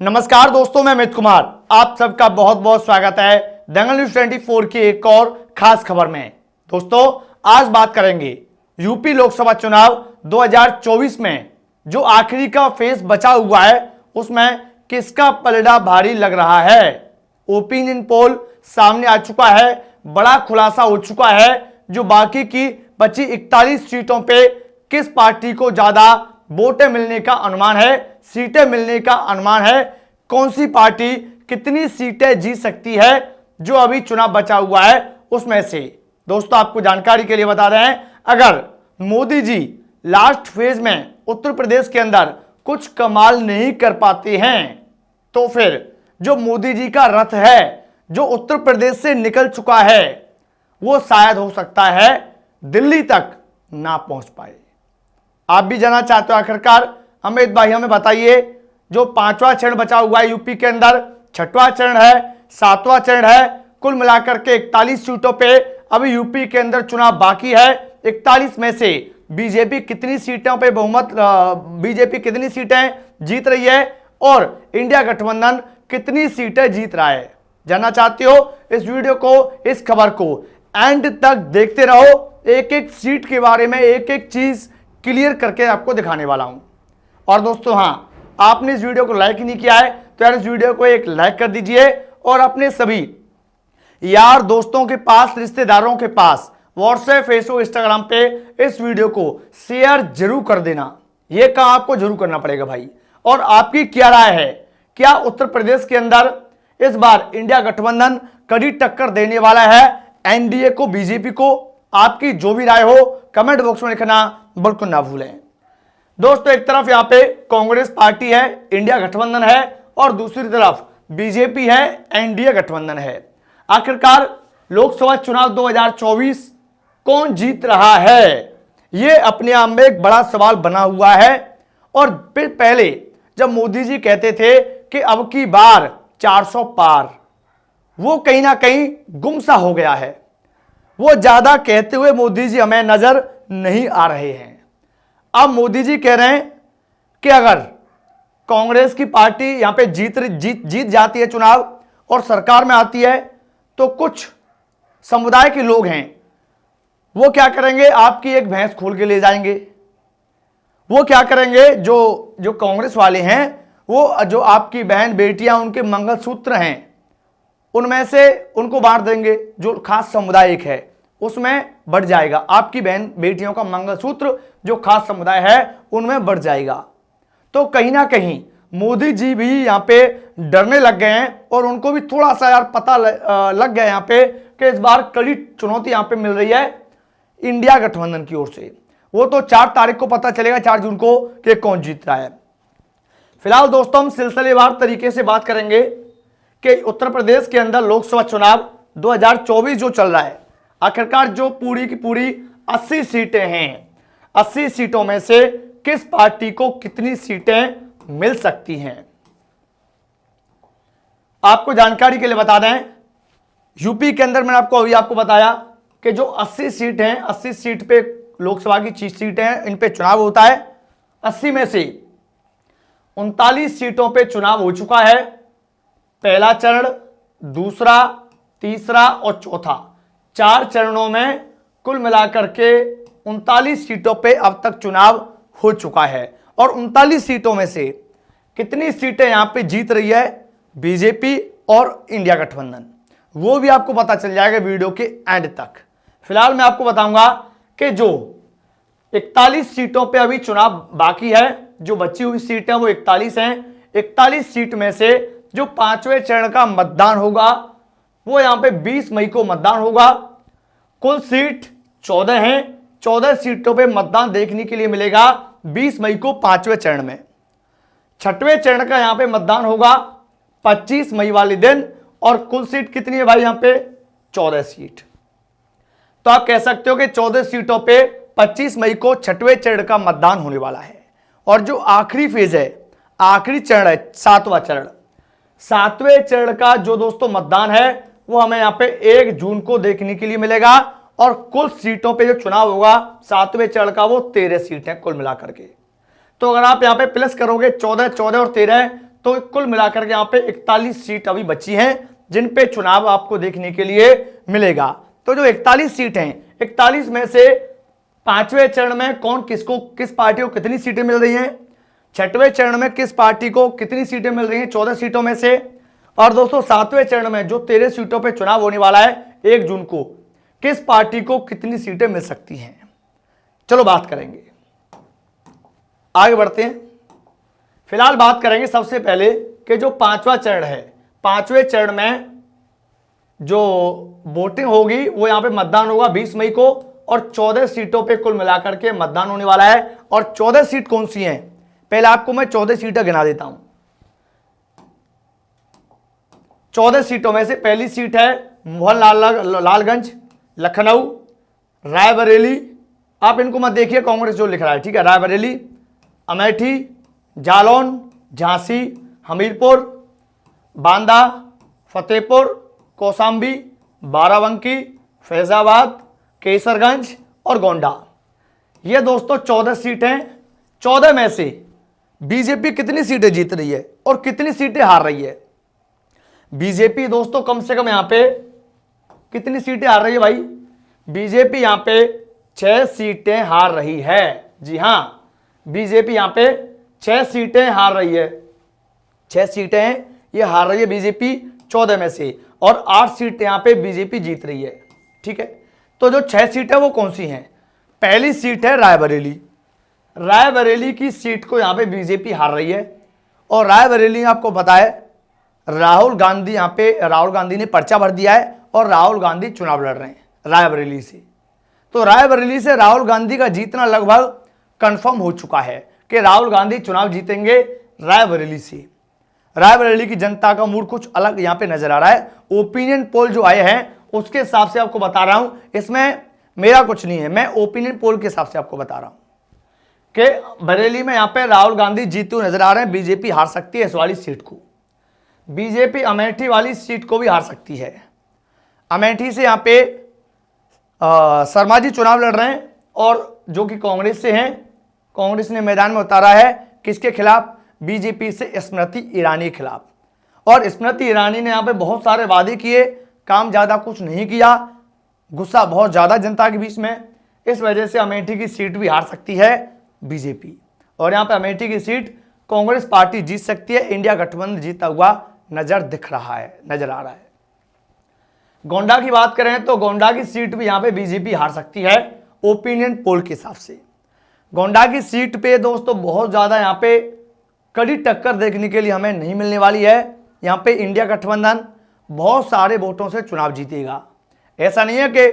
नमस्कार दोस्तों, मैं अमित कुमार, आप सबका बहुत बहुत स्वागत है दंगल न्यूज 24 की एक और खास खबर में। दोस्तों, आज बात करेंगे यूपी लोकसभा चुनाव 2024 में जो आखिरी का फेस बचा हुआ है उसमें किसका पलड़ा भारी लग रहा है। ओपिनियन पोल सामने आ चुका है, बड़ा खुलासा हो चुका है जो बाकी की बची 41 सीटों पे किस पार्टी को ज्यादा वोटें मिलने का अनुमान है, सीटें मिलने का अनुमान है, कौन सी पार्टी कितनी सीटें जीत सकती है जो अभी चुनाव बचा हुआ है उसमें से। दोस्तों, आपको जानकारी के लिए बता रहे हैं, अगर मोदी जी लास्ट फेज में उत्तर प्रदेश के अंदर कुछ कमाल नहीं कर पाते हैं तो फिर जो मोदी जी का रथ है जो उत्तर प्रदेश से निकल चुका है वो शायद हो सकता है दिल्ली तक ना पहुंच पाए। आप भी जानना चाहते हो आखिरकार अमित भाई हमें बताइए, जो 5वां चरण बचा हुआ है यूपी के अंदर, 6वां चरण है, 7वां चरण है, कुल मिलाकर के 41 सीटों पे अभी यूपी के अंदर चुनाव बाकी है। 41 में से बीजेपी कितनी सीटों पे बीजेपी कितनी सीटें जीत रही है और इंडिया गठबंधन कितनी सीटें जीत रहा है। जानना चाहते हो इस वीडियो को, इस खबर को एंड तक देखते रहो। एक एक सीट के बारे में एक एक चीज क्लियर करके आपको दिखाने वाला हूं। और दोस्तों, हां, आपने इस वीडियो को लाइक नहीं किया है तो यार इस वीडियो को एक लाइक कर दीजिए और अपने सभी यार दोस्तों के पास, रिश्तेदारों के पास व्हाट्सएप, फेसबुक, इंस्टाग्राम पे इस वीडियो को शेयर जरूर कर देना। यह काम आपको जरूर करना पड़ेगा भाई। और आपकी क्या राय है, क्या उत्तर प्रदेश के अंदर इस बार इंडिया गठबंधन कड़ी टक्कर देने वाला है एनडीए को, बीजेपी को? आपकी जो भी राय हो कमेंट बॉक्स में लिखना बिल्कुल ना भूलें। दोस्तों, एक तरफ यहां पे कांग्रेस पार्टी है, इंडिया गठबंधन है, और दूसरी तरफ बीजेपी है, एनडीए गठबंधन है। आखिरकार लोकसभा चुनाव 2024 कौन जीत रहा है, यह अपने आप में एक बड़ा सवाल बना हुआ है। और फिर पहले जब मोदी जी कहते थे कि अब की बार 400 पार, वो कहीं ना कहीं गुमसा हो गया है। वो ज्यादा कहते हुए मोदी जी हमें नजर नहीं आ रहे हैं। अब मोदी जी कह रहे हैं कि अगर कांग्रेस की पार्टी यहां पे जीत जाती है चुनाव और सरकार में आती है तो कुछ समुदाय के लोग हैं वो क्या करेंगे, आपकी एक भैंस खोल के ले जाएंगे। वो क्या करेंगे, जो कांग्रेस वाले हैं वो जो आपकी बहन बेटियां उनके मंगलसूत्र हैं उनमें से उनको बांट देंगे। जो खास समुदाय एक है उसमें बढ़ जाएगा, आपकी बहन बेटियों का मंगलसूत्र जो खास समुदाय है उनमें बढ़ जाएगा। तो कहीं ना कहीं मोदी जी भी यहां पे डरने लग गए हैं और उनको भी थोड़ा सा यार पता लग गया यहां पे कि इस बार कड़ी चुनौती यहां पे मिल रही है इंडिया गठबंधन की ओर से। वो तो 4 तारीख को पता चलेगा, 4 जून को, कि कौन जीत रहा है। फिलहाल दोस्तों, हम सिलसिलेवार तरीके से बात करेंगे कि उत्तर प्रदेश के अंदर लोकसभा चुनाव 2024 जो चल रहा है, आखिरकार जो पूरी की पूरी 80 सीटें हैं, 80 सीटों में से किस पार्टी को कितनी सीटें मिल सकती हैं। आपको जानकारी के लिए बता दें, यूपी के अंदर मैंने आपको बताया कि जो 80 सीट हैं, 80 सीट पे लोकसभा की सीटें हैं, इन पे चुनाव होता है। 80 में से 39 सीटों पे चुनाव हो चुका है। पहला चरण, दूसरा, तीसरा और चौथा, 4 चरणों में कुल मिलाकर के 39 सीटों पे अब तक चुनाव हो चुका है। और 39 सीटों में से कितनी सीटें यहां पे जीत रही है बीजेपी और इंडिया गठबंधन, वो भी आपको पता चल जाएगा वीडियो के एंड तक। फिलहाल मैं आपको बताऊंगा कि जो 41 सीटों पे अभी चुनाव बाकी है, जो बची हुई सीटें वो 41 हैं। 41 सीट में से जो 5वें चरण का मतदान होगा वो यहां पे 20 मई को मतदान होगा। कुल सीट 14 हैं, 14 सीटों पे मतदान देखने के लिए मिलेगा 20 मई को 5वें चरण में। 6वें चरण का यहां पे मतदान होगा 25 मई वाले दिन। और कुल सीट कितनी है भाई, यहां पे 14 सीट। तो आप कह सकते हो कि 14 सीटों पे 25 मई को 6वें चरण का मतदान होने वाला है। और जो आखिरी फेज है, आखिरी चरण है 7वां चरण, 7वें चरण का जो दोस्तों मतदान है वो हमें यहां पे 1 जून को देखने के लिए मिलेगा। और कुल सीटों पे जो चुनाव होगा 7वें चरण का वो 13 सीट है कुल मिलाकर के। तो अगर आप यहां पे प्लस करोगे 14, 14 और 13 तो कुल मिलाकर के यहाँ पे 41 सीट अभी बची हैं जिन पे चुनाव आपको देखने के लिए मिलेगा। तो जो 41 सीट हैं, 41 में से 5वें चरण में कौन किसको, किस पार्टी को कितनी सीटें मिल रही हैं, 6वें चरण में किस पार्टी को कितनी सीटें मिल रही हैं 14 सीटों में से, और दोस्तों 7वें चरण में जो 13 सीटों पे चुनाव होने वाला है 1 जून को, किस पार्टी को कितनी सीटें मिल सकती हैं। चलो बात करेंगे, आगे बढ़ते हैं। फिलहाल बात करेंगे सबसे पहले कि जो 5वां चरण है, 5वें चरण में जो वोटिंग होगी वो यहां पे मतदान होगा 20 मई को, और 14 सीटों पे कुल मिलाकर के मतदान होने वाला है। और 14 सीट कौन सी हैं, पहले आपको मैं 14 सीटें गिना देता हूं। 14 सीटों में से पहली सीट है मोहनलालगंज, लखनऊ, रायबरेली, आप इनको मत देखिए, कांग्रेस जो लिख रहा है, ठीक है, रायबरेली, अमेठी, जालौन, झांसी, हमीरपुर, बांदा, फतेहपुर, कौशाम्बी, बाराबंकी, फैजाबाद, केसरगंज और गोंडा। ये दोस्तों 14 सीट हैं। 14 में से बीजेपी कितनी सीटें जीत रही है और कितनी सीटें हार रही है। बीजेपी दोस्तों कम से कम यहां पे कितनी सीटें हार रही है भाई, बीजेपी यहां पे 6 सीटें हार रही है। जी हां, बीजेपी यहां पे 6 सीटें हार रही है, 6 सीटें ये हार रही है बीजेपी 14 में से, और 8 सीटें यहां पे बीजेपी जीत रही है। ठीक है, तो जो 6 सीटें वो कौन सी हैं, पहली सीट है रायबरेली। रायबरेली की सीट को यहां पे बीजेपी हार रही है, और रायबरेली आपको पता है राहुल गांधी, यहां पे राहुल गांधी ने पर्चा भर दिया है और राहुल गांधी चुनाव लड़ रहे हैं रायबरेली से। तो रायबरेली से राहुल गांधी का जीतना लगभग कंफर्म हो चुका है कि राहुल गांधी चुनाव जीतेंगे रायबरेली से। रायबरेली की जनता का मूड कुछ अलग यहां पे नजर आ रहा है। ओपिनियन पोल जो आए हैं उसके हिसाब से आपको बता रहा हूं, इसमें मेरा कुछ नहीं है, मैं ओपिनियन पोल के हिसाब से आपको बता रहा हूं कि बरेली में यहां पे राहुल गांधी जीतते हुए नजर आ रहे हैं। बीजेपी हार सकती है इस वाली सीट को, बीजेपी अमेठी वाली सीट को भी हार सकती है। अमेठी से यहां पे शर्मा जी चुनाव लड़ रहे हैं, और जो कि कांग्रेस से हैं, कांग्रेस ने मैदान में उतारा है किसके खिलाफ, बीजेपी से स्मृति ईरानी के खिलाफ। और स्मृति ईरानी ने यहां पे बहुत सारे वादे किए, काम ज्यादा कुछ नहीं किया, गुस्सा बहुत ज्यादा जनता के बीच में, इस वजह से अमेठी की सीट भी हार सकती है बीजेपी। और यहां पे अमेठी की सीट कांग्रेस पार्टी जीत सकती है, इंडिया गठबंधन जीता हुआ नजर आ रहा है। गोंडा की बात करें तो गोंडा की सीट भी यहां पे बीजेपी हार सकती है ओपिनियन पोल के हिसाब से। गोंडा की सीट पे दोस्तों बहुत ज्यादा यहां पे कड़ी टक्कर देखने के लिए हमें नहीं मिलने वाली है। यहां पे इंडिया गठबंधन बहुत सारे वोटों से चुनाव जीतेगा, ऐसा नहीं है कि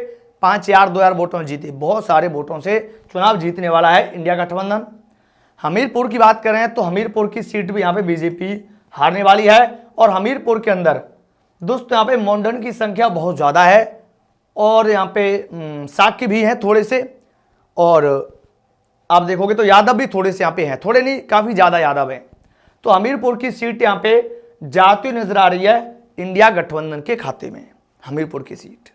5,000 2,000 वोटों से जीते, बहुत सारे वोटों से चुनाव जीतने वाला है इंडिया गठबंधन। हमीरपुर की बात करें तो हमीरपुर की सीट भी यहां पे बीजेपी हारने वाली है, और हमीरपुर के अंदर दोस्तों यहाँ पे मोंडन की संख्या बहुत ज़्यादा है, और यहाँ पे साक्य भी हैं थोड़े से, और आप देखोगे तो यादव भी थोड़े से यहाँ पे हैं, थोड़े नहीं काफ़ी ज़्यादा यादव हैं। तो हमीरपुर की सीट यहाँ पे जाती नजर आ रही है इंडिया गठबंधन के खाते में, हमीरपुर की सीट।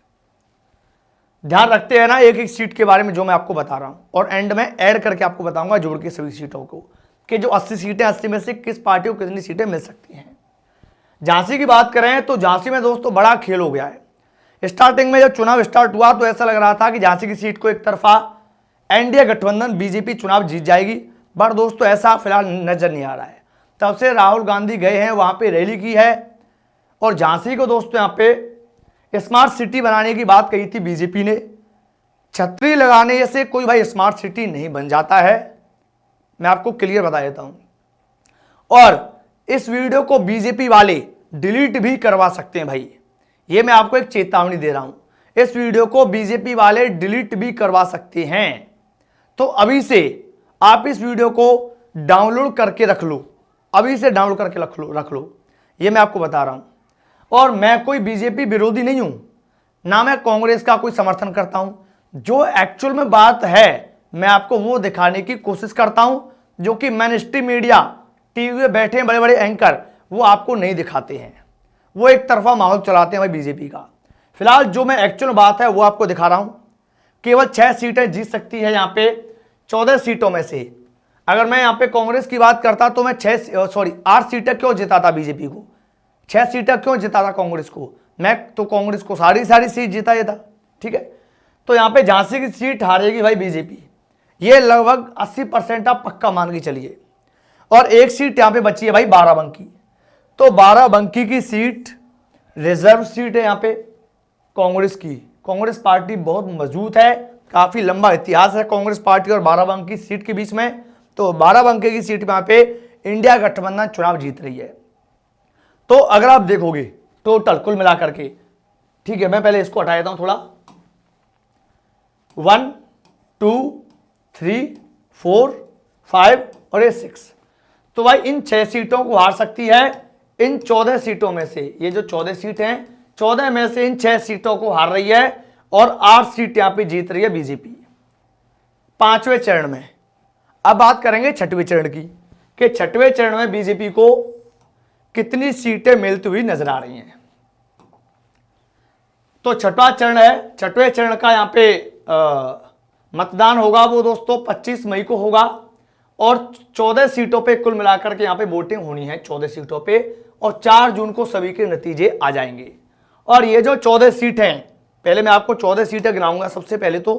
ध्यान रखते हैं ना एक एक सीट के बारे में जो मैं आपको बता रहा हूँ, और एंड में ऐड करके आपको बताऊंगा जोड़ के सभी सीटों को कि जो 80 सीटें, 80 में से किस पार्टी को कितनी सीटें मिल सकती हैं। झांसी की बात करें तो झांसी में दोस्तों बड़ा खेल हो गया है। स्टार्टिंग में जब चुनाव स्टार्ट हुआ तो ऐसा लग रहा था कि झांसी की सीट को एक तरफा एनडीए गठबंधन बीजेपी चुनाव जीत जाएगी, पर दोस्तों ऐसा फिलहाल नजर नहीं आ रहा है। तब से राहुल गांधी गए हैं, वहां पे रैली की है, और झांसी को दोस्तों यहाँ पे स्मार्ट सिटी बनाने की बात कही थी बीजेपी ने। छतरी लगाने से कोई भाई स्मार्ट सिटी नहीं बन जाता है, मैं आपको क्लियर बता देता हूं। और इस वीडियो को बीजेपी वाले डिलीट भी करवा सकते हैं भाई, ये मैं आपको एक चेतावनी दे रहा हूं। इस वीडियो को बीजेपी वाले डिलीट भी करवा सकते हैं, तो अभी से आप इस वीडियो को डाउनलोड करके रख लो, अभी से डाउनलोड करके रख लो, ये मैं आपको बता रहा हूं। और मैं कोई बीजेपी विरोधी नहीं हूं, ना मैं कांग्रेस का कोई समर्थन करता हूं। जो एक्चुअल में बात है मैं आपको वो दिखाने की कोशिश करता हूं, जो कि मेनस्ट्रीम मीडिया, टीवी में बैठे हैं बड़े बड़े एंकर, वो आपको नहीं दिखाते हैं, वो एक तरफा माहौल चलाते हैं भाई बीजेपी का। फिलहाल जो मैं एक्चुअल बात है वो आपको दिखा रहा हूं। केवल 6 सीटें जीत सकती है यहाँ पे 14 सीटों में से। अगर मैं यहाँ पे कांग्रेस की बात करता तो मैं 8 सीटें क्यों जिताता बीजेपी को, 6 सीटें क्यों जिताता कांग्रेस को, मैं तो कांग्रेस को सारी सीट जिता देता। ठीक है, तो यहाँ पे झांसी की सीट हारेगी भाई बीजेपी, ये लगभग 80% आप पक्का मान के चलिए। और एक सीट यहाँ पे बची है भाई बाराबंकी, तो बाराबंकी की सीट रिजर्व सीट है यहाँ पे कांग्रेस की। कांग्रेस पार्टी बहुत मजबूत है, काफी लंबा इतिहास है कांग्रेस पार्टी और बाराबंकी सीट के बीच में। तो बाराबंकी की सीट में यहाँ पे इंडिया गठबंधन चुनाव जीत रही है। तो अगर आप देखोगे टोटल कुल मिलाकर के, ठीक है, मैं पहले इसको हटा देता हूं थोड़ा, 1 2 3 4 5 और ये 6, तो भाई इन 6 सीटों को हार सकती है। इन 14 सीटों में से, ये जो 14 सीट हैं, 14 में से इन 6 सीटों को हार रही है और 8 सीट यहां पे जीत रही है बीजेपी 5वें चरण में। अब बात करेंगे 6वें चरण की, कि 6वें चरण में बीजेपी को कितनी सीटें मिलती हुई नजर आ रही हैं। तो 6वां चरण है, 6वें चरण का यहां पे मतदान होगा वो दोस्तों 25 मई को होगा और 14 सीटों पे कुल मिलाकर के यहां पे वोटिंग होनी है 14 सीटों पे, और 4 जून को सभी के नतीजे आ जाएंगे। और ये जो 14 सीट हैं, पहले मैं आपको 14 सीटें गिनाऊंगा। सबसे पहले तो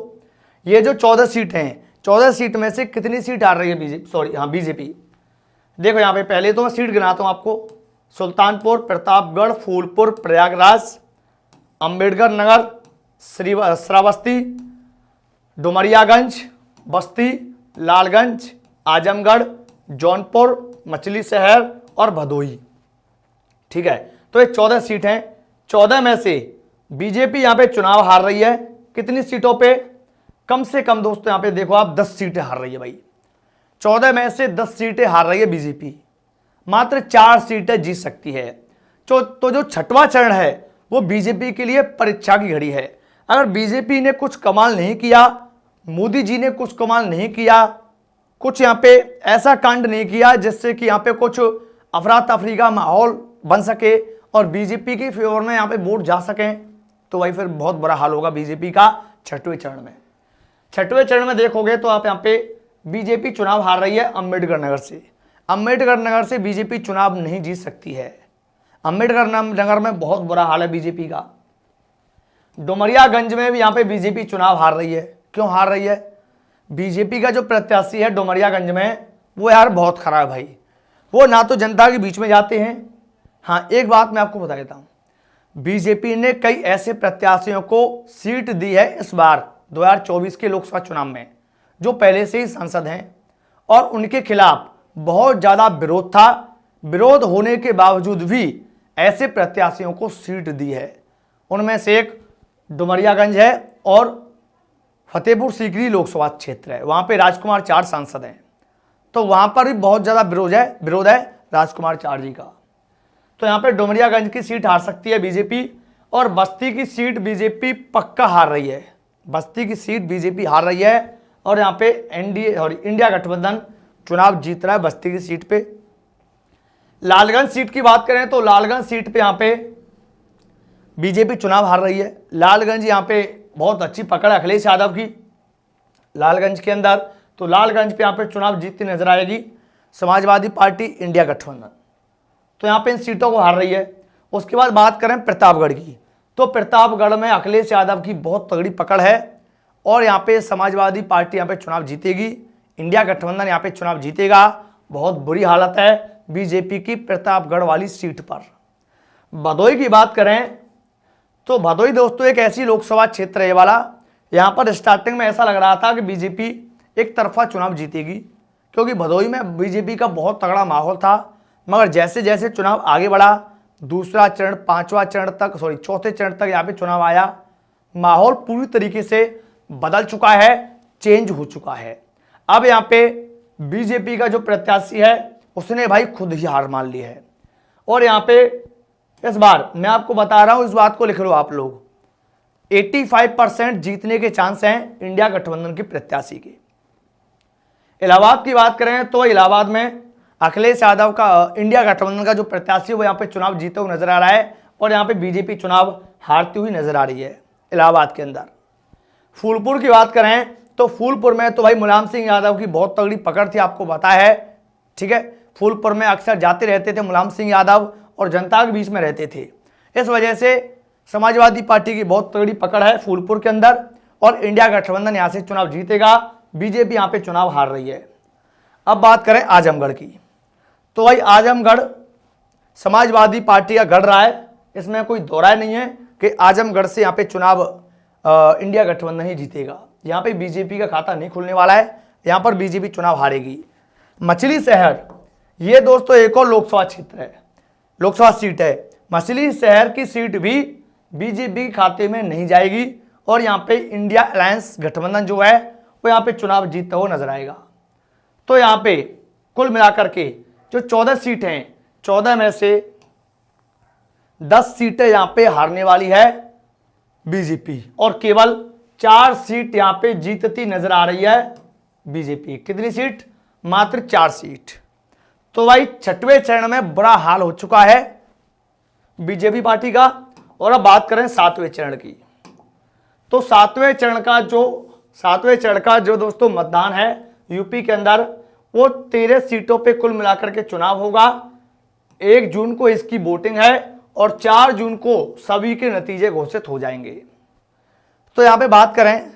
ये जो 14 सीट हैं, 14 सीट में से कितनी सीट हार रही है बीजेपी। देखो यहाँ पे पहले तो मैं सीट गिनाता हूं आपको, सुल्तानपुर, प्रतापगढ़, फूलपुर, प्रयागराज, अंबेडकर नगर, श्रावस्ती, डुमरियागंज, बस्ती, लालगंज, आजमगढ़, जौनपुर, मछली शहर और भदोही। ठीक है, तो ये 14 सीट हैं। 14 में से बीजेपी यहां पे चुनाव हार रही है कितनी सीटों पे, कम से कम दोस्तों यहां पे देखो आप 10 सीटें हार रही है भाई। 14 में से 10 सीटें हार रही है बीजेपी, मात्र 4 सीटें जीत सकती है। तो जो 6वां चरण है वो बीजेपी के लिए परीक्षा की घड़ी है। अगर बीजेपी ने कुछ कमाल नहीं किया, मोदी जी ने कुछ कमाल नहीं किया, कुछ यहाँ पे ऐसा कांड नहीं किया जिससे कि यहाँ पे कुछ अफरा तफरी का माहौल बन सके और बीजेपी के फेवर में यहाँ पे वोट जा सकें, तो भाई फिर बहुत बुरा हाल होगा बीजेपी का 6वें चरण में। 6वें चरण में देखोगे तो आप यहाँ पे बीजेपी चुनाव हार रही है अंबेडकर नगर से। अंबेडकर नगर से बीजेपी चुनाव नहीं जीत सकती है। अंबेडकर नगर में बहुत बुरा हाल है बीजेपी का। डुमरियागंज में भी यहाँ पे बीजेपी चुनाव हार रही है। क्यों हार रही है? बीजेपी का जो प्रत्याशी है डुमरियागंज में, वो यार बहुत खराब है भाई। वो ना तो जनता के बीच में जाते हैं। हाँ, एक बात मैं आपको बता देता हूँ, बीजेपी ने कई ऐसे प्रत्याशियों को सीट दी है इस बार 2024 के लोकसभा चुनाव में जो पहले से ही सांसद हैं और उनके खिलाफ बहुत ज़्यादा विरोध था। विरोध होने के बावजूद भी ऐसे प्रत्याशियों को सीट दी है। उनमें से एक डुमरियागंज है और फतेहपुर सीकरी लोकसभा क्षेत्र है, वहाँ पे राजकुमार चार सांसद हैं, तो वहाँ पर भी बहुत ज़्यादा विरोध है राजकुमार चार जी का। तो यहाँ पे डुमरियागंज की सीट हार सकती है बीजेपी और बस्ती की सीट बीजेपी पक्का हार रही है। बस्ती की सीट बीजेपी हार रही है और यहाँ पे इंडिया गठबंधन चुनाव जीत रहा है बस्ती की सीट पे। लालगंज सीट की बात करें तो लालगंज सीट पे यहाँ पे बीजेपी चुनाव हार रही है। लालगंज यहाँ पे बहुत अच्छी पकड़ है अखिलेश यादव की लालगंज के अंदर, तो लालगंज पे यहाँ पे चुनाव जीतती नजर आएगी समाजवादी पार्टी इंडिया गठबंधन, तो यहाँ पे इन सीटों को हार रही है। उसके बाद बात करें प्रतापगढ़ की, तो प्रतापगढ़ में अखिलेश यादव की बहुत तगड़ी पकड़ है और यहाँ पे समाजवादी पार्टी यहाँ पे चुनाव जीतेगी, इंडिया गठबंधन यहाँ पे चुनाव जीतेगा। बहुत बुरी हालत है बीजेपी की प्रतापगढ़ वाली सीट पर। भदोही की बात करें तो भदोही दोस्तों एक ऐसी लोकसभा क्षेत्र है वाला, यहाँ पर स्टार्टिंग में ऐसा लग रहा था कि बीजेपी एक तरफा चुनाव जीतेगी क्योंकि भदोही में बीजेपी का बहुत तगड़ा माहौल था, मगर जैसे जैसे चुनाव आगे बढ़ा, दूसरा चरण, चौथे चरण तक यहाँ पे चुनाव आया, माहौल पूरी तरीके से बदल चुका है, चेंज हो चुका है। अब यहाँ पे बीजेपी का जो प्रत्याशी है उसने भाई खुद ही हार मान ली है और यहाँ पे इस बार मैं आपको बता रहा हूं, इस बात को लिख लो आप लोग, 85% जीतने के चांस हैं इंडिया गठबंधन के प्रत्याशी के। इलाहाबाद की बात करें तो इलाहाबाद में अखिलेश यादव का इंडिया गठबंधन का जो प्रत्याशी है वो यहाँ पे चुनाव जीते हुए नजर आ रहा है और यहाँ पे बीजेपी चुनाव हारती हुई नजर आ रही है इलाहाबाद के अंदर। फूलपुर की बात करें तो फूलपुर में तो भाई मुलायम सिंह यादव की बहुत तगड़ी पकड़ थी, आपको पता है, ठीक है। फूलपुर में अक्सर जाते रहते थे मुलायम सिंह यादव और जनता के बीच में रहते थे। इस वजह से समाजवादी पार्टी की बहुत तगड़ी पकड़ है फूलपुर के अंदर और इंडिया गठबंधन यहाँ से चुनाव जीतेगा। बीजेपी यहाँ पे चुनाव हार रही है। अब बात करें आजमगढ़ की, तो भाई आजमगढ़ समाजवादी पार्टी का गढ़ रहा है, इसमें कोई दो राय नहीं है कि आजमगढ़ से यहाँ पे चुनाव इंडिया गठबंधन ही जीतेगा। यहाँ पे बीजेपी का खाता नहीं खुलने वाला है, यहाँ पर बीजेपी चुनाव हारेगी। मछली शहर, ये दोस्तों एक और लोकसभा क्षेत्र है, लोकसभा सीट है। मछली शहर की सीट भी बीजेपी के खाते में नहीं जाएगी और यहाँ पे इंडिया अलायंस गठबंधन जो है वो यहाँ पे चुनाव जीतता हुआ नजर आएगा। तो यहाँ पे कुल मिलाकर के जो 14 सीट हैं, 14 में से 10 सीटें यहाँ पे हारने वाली है बीजेपी और केवल 4 सीट यहाँ पे जीतती नजर आ रही है बीजेपी। कितनी सीट? मात्र 4 सीट। तो भाई छठवें चरण में बुरा हाल हो चुका है बीजेपी पार्टी का। और अब बात करें 7वें चरण की, तो 7वें चरण का जो दोस्तों मतदान है यूपी के अंदर, वो 13 सीटों पे कुल मिलाकर के चुनाव होगा। 1 जून को इसकी वोटिंग है और 4 जून को सभी के नतीजे घोषित हो जाएंगे। तो यहां पे बात करें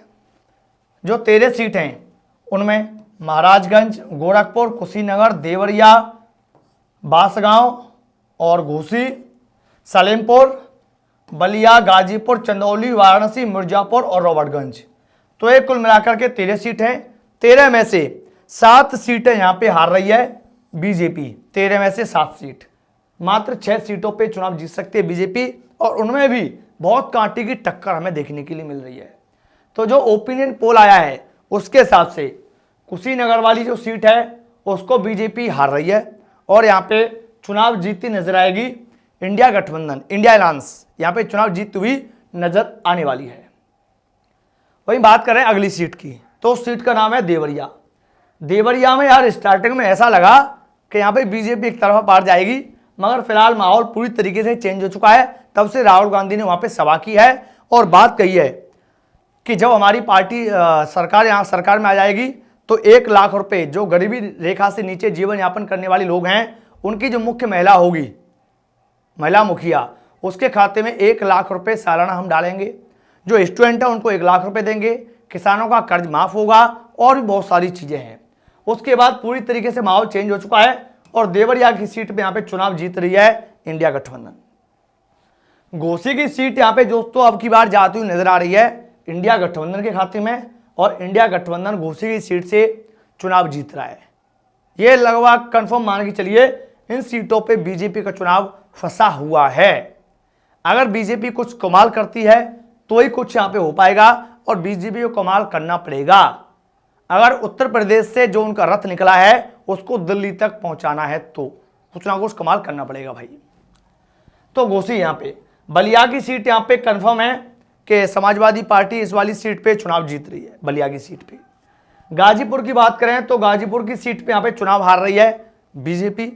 जो 13 सीट हैं उनमें महाराजगंज, गोरखपुर, कुशीनगर, देवरिया, बांसगांव और घोसी, सलेमपुर, बलिया, गाजीपुर, चंदौली, वाराणसी, मिर्जापुर और रॉबर्टगंज। तो ये कुल मिलाकर के 13 सीट हैं। 13 में से 7 सीटें यहां पे हार रही है बीजेपी। 13 में से 7 सीट, मात्र 6 सीटों पे चुनाव जीत सकती है बीजेपी और उनमें भी बहुत कांटे की टक्कर हमें देखने के लिए मिल रही है। तो जो ओपिनियन पोल आया है उसके हिसाब से कुशीनगर वाली जो सीट है उसको बीजेपी हार रही है और यहाँ पे चुनाव जीतती नजर आएगी इंडिया गठबंधन, इंडिया अलायंस यहाँ पे चुनाव जीतती हुई नजर आने वाली है। वहीं बात करें अगली सीट की, तो उस सीट का नाम है देवरिया। देवरिया में यार स्टार्टिंग में ऐसा लगा कि यहाँ पे बीजेपी एक तरफा पार जाएगी, मगर फिलहाल माहौल पूरी तरीके से चेंज हो चुका है। तब से राहुल गांधी ने वहां पे सभा की है और बात कही है कि जब हमारी पार्टी सरकार यहाँ सरकार में आ जाएगी तो 1 लाख रुपए जो गरीबी रेखा से नीचे जीवन यापन करने वाले लोग हैं उनकी जो मुख्य महिला होगी, महिला मुखिया, उसके खाते में 1 लाख रुपए सालाना हम डालेंगे। जो स्टूडेंट है उनको 1 लाख रुपए देंगे, किसानों का कर्ज माफ होगा और भी बहुत सारी चीजें हैं। उसके बाद पूरी तरीके से माहौल चेंज हो चुका है और देवरिया की सीट पे यहाँ पे चुनाव जीत रही है इंडिया गठबंधन। घोसी की सीट यहाँ पे दोस्तों अब की बार जाती हुई नजर आ रही है इंडिया गठबंधन के खाते में और इंडिया गठबंधन घोसी की सीट से चुनाव जीत रहा है। ये लगभग कंफर्म मान के चलिए इन सीटों पे बीजेपी का चुनाव फंसा हुआ है। अगर बीजेपी कुछ कमाल करती है तो ही कुछ यहाँ पे हो पाएगा और बीजेपी को कमाल करना पड़ेगा। अगर उत्तर प्रदेश से जो उनका रथ निकला है उसको दिल्ली तक पहुंचाना है तो कुछ ना कुछ कमाल करना पड़ेगा भाई। तो घोसी यहाँ पे, बलिया की सीट यहाँ पे कंफर्म है कि समाजवादी पार्टी इस वाली सीट पे चुनाव जीत रही है, बलिया की सीट पे। गाजीपुर की बात करें तो गाजीपुर की सीट पे यहाँ पे चुनाव हार रही है बीजेपी।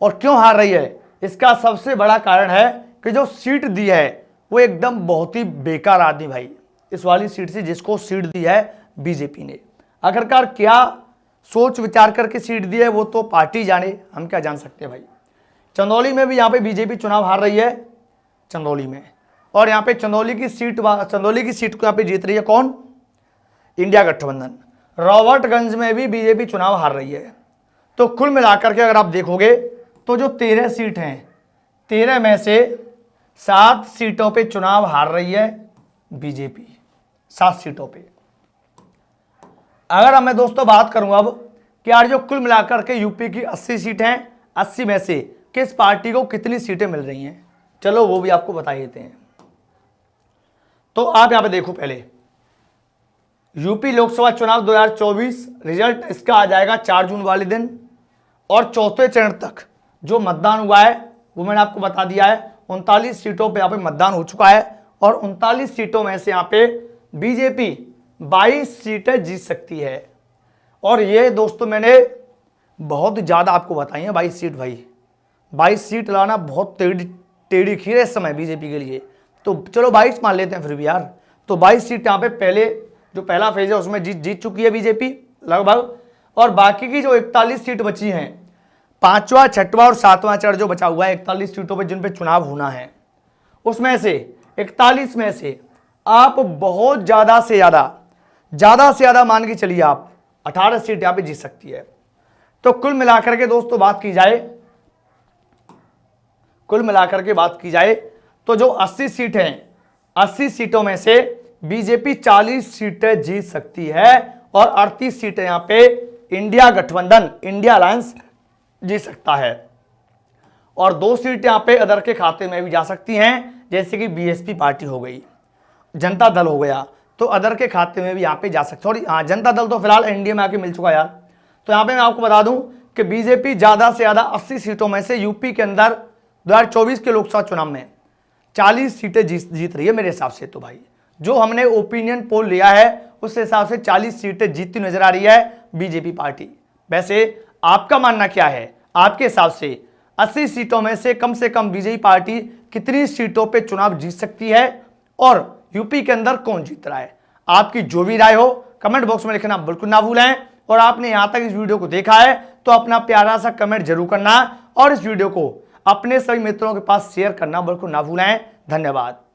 और क्यों हार रही है, इसका सबसे बड़ा कारण है कि जो सीट दी है वो एकदम बहुत ही बेकार आदमी भाई। इस वाली सीट से जिसको सीट दी है बीजेपी ने, आखिरकार क्या सोच विचार करके सीट दी है वो तो पार्टी जाने, हम क्या जान सकते हैं भाई। चंदौली में भी यहाँ पे बीजेपी चुनाव हार रही है चंदौली में, और यहाँ पे चंदौली की सीट को यहाँ पे जीत रही है कौन? इंडिया गठबंधन। रॉबर्टगंज में भी बीजेपी चुनाव हार रही है। तो कुल मिलाकर के अगर आप देखोगे तो जो 13 सीट हैं, 13 में से 7 सीटों पे चुनाव हार रही है बीजेपी, 7 सीटों पे। अगर मैं दोस्तों बात करूं अब कि यार जो कुल मिलाकर के यूपी की 80 सीट हैं, 80 में से किस पार्टी को कितनी सीटें मिल रही हैं, चलो वो भी आपको बता देते हैं। तो आप यहां पे देखो, पहले यूपी लोकसभा चुनाव 2024 रिजल्ट इसका आ जाएगा 4 जून वाले दिन और चौथे चरण तक जो मतदान हुआ है वो मैंने आपको बता दिया है। 39 सीटों पे यहाँ पे मतदान हो चुका है और 39 सीटों में से यहाँ पे बीजेपी 22 सीटें जीत सकती है। और ये दोस्तों मैंने बहुत ज़्यादा आपको बताई है 22 सीट भाई। 22 सीट लाना बहुत टेढ़ी खीर है इस समय बीजेपी के लिए। तो चलो 22 मान लेते हैं फिर भी यार। तो 22 सीट यहाँ पे पहले जो पहला फेज है उसमें जीत चुकी है बीजेपी लगभग, और बाकी की जो 41 सीट बची हैं, 5वां 6वां और 7वां चरण जो बचा हुआ है 41 सीटों पे जिन पे चुनाव होना है, उसमें से 41 में से आप बहुत ज्यादा से ज्यादा मान के चलिए आप 18 सीट यहां पे जीत सकती है। तो कुल मिलाकर के दोस्तों बात की जाए तो जो 80 सीट हैं, 80 सीटों में से बीजेपी 40 सीटें जीत सकती है और 38 सीटें यहां पे इंडिया गठबंधन, इंडिया अलायंस जीत सकता है, और 2 सीट यहां पे अदर के खाते में भी जा सकती हैं, जैसे कि बीएसपी पार्टी हो गई, जनता दल हो गया, तो अदर के खाते में भी यहां पे जा सकते। सॉरी हाँ, जनता दल तो फिलहाल एनडीए में आके मिल चुका यार। तो यहां पे मैं आपको बता दूं कि बीजेपी ज्यादा से ज्यादा 80 सीटों में से यूपी के अंदर 2024 के लोकसभा चुनाव में 40 सीटें जीत रही है मेरे हिसाब से। तो भाई जो हमने ओपिनियन पोल लिया है उस हिसाब से 40 सीटें जीतती नजर आ रही है बीजेपी पार्टी। वैसे आपका मानना क्या है? आपके हिसाब से 80 सीटों में से कम बीजेपी पार्टी कितनी सीटों पे चुनाव जीत सकती है और यूपी के अंदर कौन जीत रहा है? आपकी जो भी राय हो कमेंट बॉक्स में लिखना बिल्कुल ना भूलें, और आपने यहां तक इस वीडियो को देखा है तो अपना प्यारा सा कमेंट जरूर करना और इस वीडियो को अपने सभी मित्रों के पास शेयर करना बिल्कुल ना भूलें। धन्यवाद।